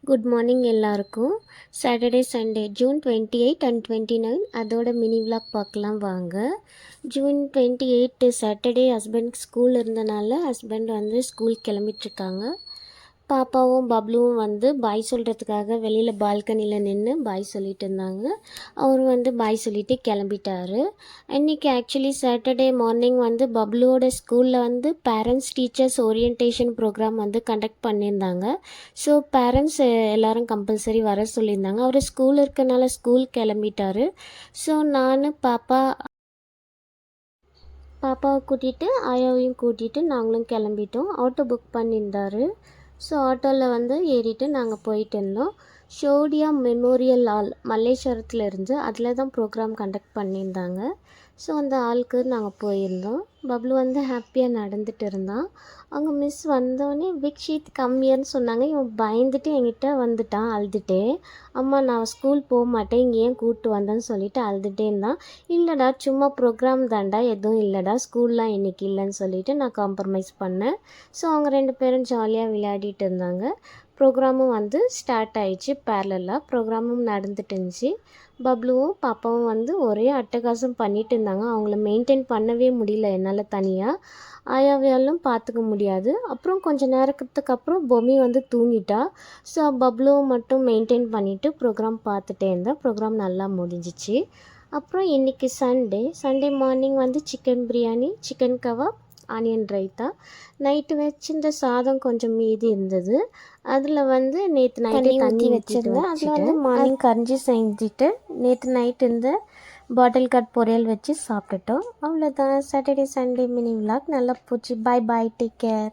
Good morning எல்லாருக்கும். Saturday Sunday June 28 and 29 அதோட mini vlog பார்க்கலாம் வாங்க. ஜூன் 28 சாட்டர்டே ஹஸ்பண்ட் ஸ்கூல் இருந்தனால ஹஸ்பண்ட் வந்து ஸ்கூல் கிளம்பிட்டுருக்காங்க. பாப்பாவும் பப்ளுவும் வந்து பாய் சொல்கிறதுக்காக வெளியில் பால்கனியில் நின்று பாய் சொல்லிட்டு இருந்தாங்க. அவர் வந்து பாய் சொல்லிட்டு கிளம்பிட்டாரு. இன்றைக்கி ஆக்சுவலி சாட்டர்டே மார்னிங் வந்து பப்ளுவோட ஸ்கூலில் வந்து பேரண்ட்ஸ் டீச்சர்ஸ் ஓரியன்டேஷன் ப்ரோக்ராம் வந்து கண்டக்ட் பண்ணியிருந்தாங்க. ஸோ பேரண்ட்ஸ் எல்லோரும் கம்பல்சரி வர சொல்லியிருந்தாங்க. அவர் ஸ்கூல் இருக்கனால ஸ்கூல் கிளம்பிட்டாரு. ஸோ நான் பாப்பாவை கூட்டிகிட்டு ஆயாவையும் கூட்டிகிட்டு நாங்களும் கிளம்பிட்டோம். ஆட்டோ புக் பண்ணியிருந்தாரு. ஸோ ஆட்டோவில் வந்து ஏறிட்டு நாங்கள் போயிட்டு இருந்தோம். ஷோடியா மெமோரியல் ஹால் மல்லேஸ்வரத்தில் இருந்து அதில் தான் ப்ரோக்ராம் கண்டக்ட் பண்ணியிருந்தாங்க. ஸோ அந்த ஹாலுக்கு நாங்கள் போயிருந்தோம். பப்ளு வந்து ஹாப்பியாக நடந்துகிட்டு இருந்தான். அவங்க மிஸ் வந்தோடனே பிக் ஷீட் கம்மியான்னு சொன்னாங்க. இவன் பயந்துட்டு என்கிட்ட வந்துட்டான் அழுதுகிட்டே. அம்மா நான் ஸ்கூல் போக மாட்டேன், இங்கே ஏன் கூப்பிட்டு வந்தேன்னு சொல்லிவிட்டு அழுதுகிட்டே இருந்தான். இல்லைடா சும்மா ப்ரோக்ராம் தாண்டா, எதுவும் இல்லைடா, ஸ்கூல்லாம் இன்றைக்கி இல்லைன்னு சொல்லிவிட்டு நான் காம்ப்ரமைஸ் பண்ணேன். ஸோ அவங்க 2 பேரும் ஜாலியாக விளையாடிட்டு இருந்தாங்க. ப்ரோக்ராமும் வந்து ஸ்டார்ட் ஆயிடுச்சு. பேரலாக ப்ரோக்ராமும் நடந்துட்டு இருந்துச்சு. பப்ளுவும் பாப்பாவும் வந்து ஒரே அட்டகாசம் பண்ணிட்டு இருந்தாங்க. அவங்கள மெயின்டைன் பண்ணவே முடியல என்னால் தனியாக. ஆயாவையாலும் பார்த்துக்க முடியாது. அப்புறம் கொஞ்சம் நேரத்துக்கு அப்புறம் பொம்மி வந்து தூங்கிட்டா. ஸோ பப்ளுவும் மட்டும் மெயின்டைன் பண்ணிவிட்டு ப்ரோக்ராம் பார்த்துட்டே இருந்தேன். ப்ரோக்ராம் நல்லா முடிஞ்சிச்சு. அப்புறம் இன்றைக்கி சண்டே மார்னிங் வந்து chicken biryani, chicken kebab, onion raita. Night வச்சிருந்த சாதம் கொஞ்சம் மீதி இருந்தது. அதில் வந்து நேற்று நைட்டே தண்ணி வச்சுருந்தேன். அதில் வந்து மார்னிங் கஞ்சி செஞ்சுட்டு நேற்று நைட் இருந்த பாட்டில் கட் பொரியல் வச்சு சாப்பிட்டுட்டோம். அவ்வளோதான். சாட்டர்டே சண்டே மினி விலாக் நல்லா போச்சு. Bye bye, take care.